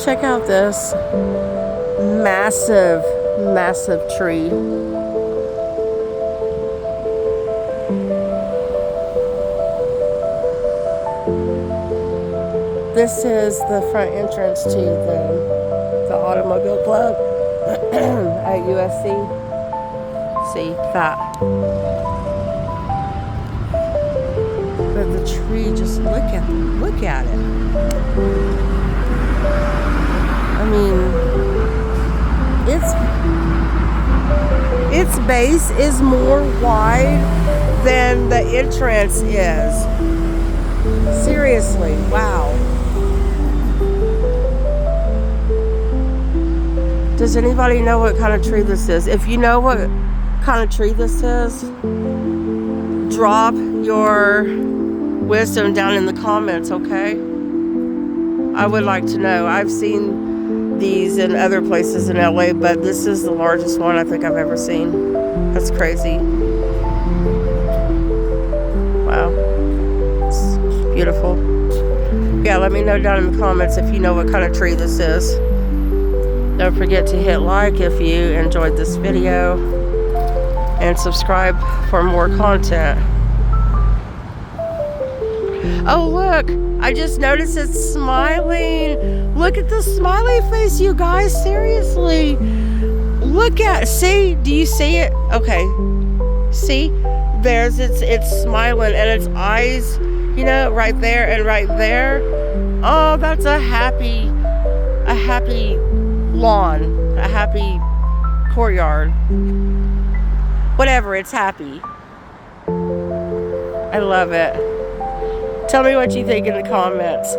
Check out this massive, massive tree. This is the front entrance to the automobile club at USC. See that? But the tree, just look at it. I mean, its base is more wide than the entrance is. Seriously, wow. Does anybody know what kind of tree this is? If you know what kind of tree this is, drop your wisdom down in the comments, okay? I would like to know. I've seen these in other places in LA, but this is the largest one I think I've ever seen. That's crazy. Wow. It's beautiful. Yeah, let me know down in the comments if you know what kind of tree this is. Don't forget to hit like if you enjoyed this video and subscribe for more content. Oh, look, I just noticed it's smiling. Look at the smiley face, you guys. Seriously. See, do you see it? Okay. See, it's smiling, and its eyes, right there and right there. Oh, that's a happy lawn, a happy courtyard. Whatever, it's happy. I love it. Tell me what you think in the comments.